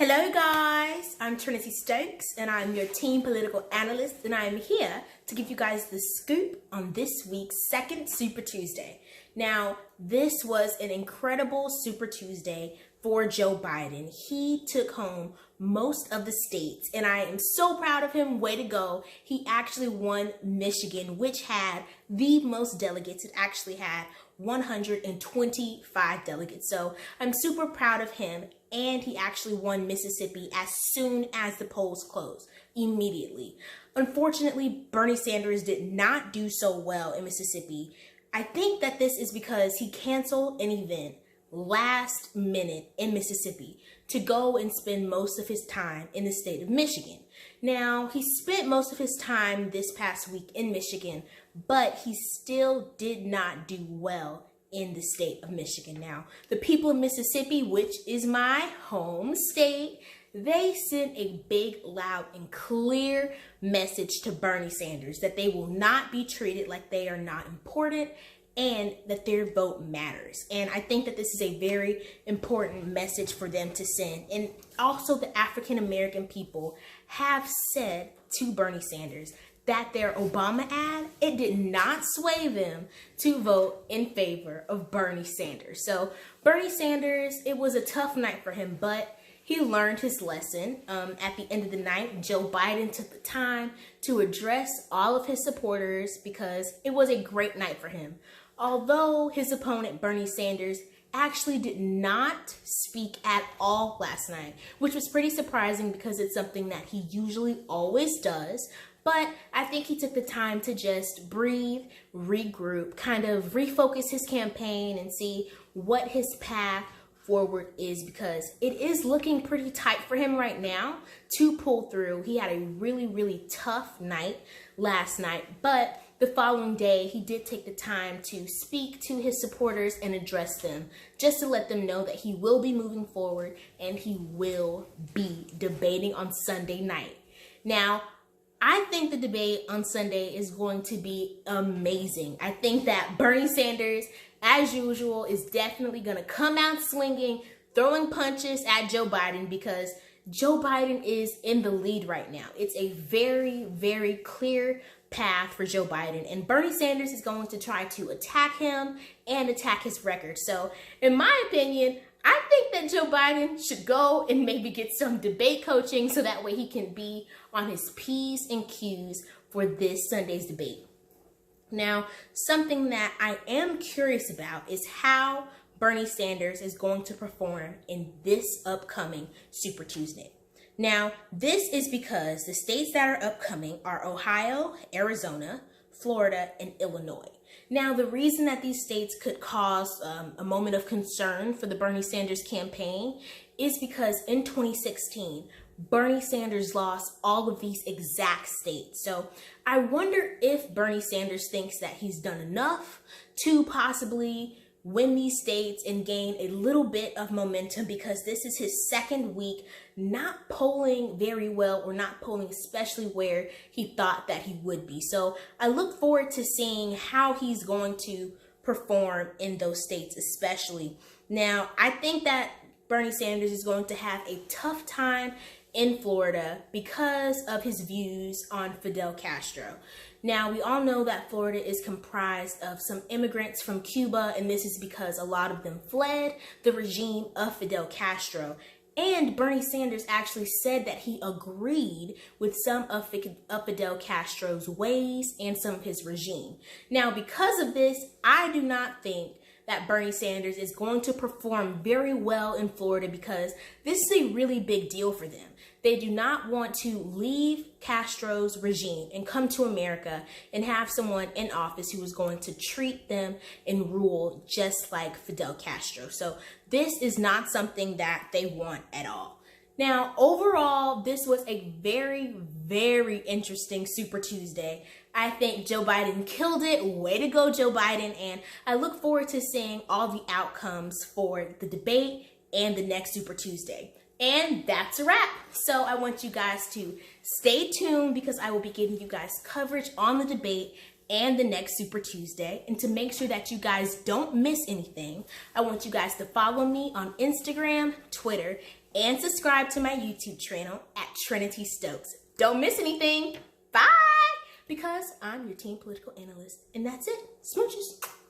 Hello guys, I'm Trinitee Stokes and I'm your team political analyst, and I am here to give you guys the scoop on this week's second Super Tuesday. Now, this was an incredible Super Tuesday for Joe Biden. He took home most of the states and I am so proud of him. Way to go. He actually won Michigan, which had the most delegates. It actually had 125 delegates. So I'm super proud of him. And he actually won Mississippi as soon as the polls closed, immediately. Unfortunately, Bernie Sanders did not do so well in Mississippi. I think that this is because he canceled an event last minute in Mississippi to go and spend most of his time in the state of Michigan. Now, he spent most of his time this past week in Michigan, but he still did not do well in the state of Michigan. Now, the people of Mississippi, which is my home state, they sent a big, loud, and clear message to Bernie Sanders that they will not be treated like they are not important and that their vote matters. And I think that this is a very important message for them to send. And also the African American people have said to Bernie Sanders that their Obama ad, it did not sway them to vote in favor of Bernie Sanders. So Bernie Sanders, it was a tough night for him, but he learned his lesson. At the end of the night, Joe Biden took the time to address all of his supporters because it was a great night for him. Although his opponent, Bernie Sanders, actually did not speak at all last night, which was pretty surprising because it's something that he usually always does. But I think he took the time to just breathe, regroup, kind of refocus his campaign and see what his path forward is, because it is looking pretty tight for him right now to pull through. He had a really, really tough night last night, but the following day he did take the time to speak to his supporters and address them, just to let them know that he will be moving forward and he will be debating on Sunday night. Now, I think the debate on Sunday is going to be amazing. I think that Bernie Sanders, as usual, is definitely going to come out swinging, throwing punches at Joe Biden, because Joe Biden is in the lead right now. It's a very, very clear path for Joe Biden, and Bernie Sanders is going to try to attack him and attack his record. So, in my opinion, I think that Joe Biden should go and maybe get some debate coaching so that way he can be on his P's and Q's for this Sunday's debate. Now, something that I am curious about is how Bernie Sanders is going to perform in this upcoming Super Tuesday. Now, this is because the states that are upcoming are Ohio, Arizona, Florida, and Illinois. Now, the reason that these states could cause a moment of concern for the Bernie Sanders campaign is because in 2016, Bernie Sanders lost all of these exact states. So I wonder if Bernie Sanders thinks that he's done enough to possibly win these states and gain a little bit of momentum, because this is his second week not polling very well, or not polling especially where he thought that he would be. So I look forward to seeing how he's going to perform in those states especially. Now, I think that Bernie Sanders is going to have a tough time in Florida because of his views on Fidel Castro. Now, we all know that Florida is comprised of some immigrants from Cuba, and this is because a lot of them fled the regime of Fidel Castro. And Bernie Sanders actually said that he agreed with some of Fidel Castro's ways and some of his regime. Now, because of this, I do not think that Bernie Sanders is going to perform very well in Florida, because this is a really big deal for them. They do not want to leave Castro's regime and come to America and have someone in office who is going to treat them and rule just like Fidel Castro. So this is not something that they want at all. Now, overall, this was a very, very interesting Super Tuesday. I think Joe Biden killed it. Way to go, Joe Biden. And I look forward to seeing all the outcomes for the debate and the next Super Tuesday. And that's a wrap. So I want you guys to stay tuned, because I will be giving you guys coverage on the debate and the next Super Tuesday. And to make sure that you guys don't miss anything, I want you guys to follow me on Instagram, Twitter, and subscribe to my YouTube channel at Trinitee Stokes. Don't miss anything. Bye! Because I'm your teen political analyst. And that's it. Smooches.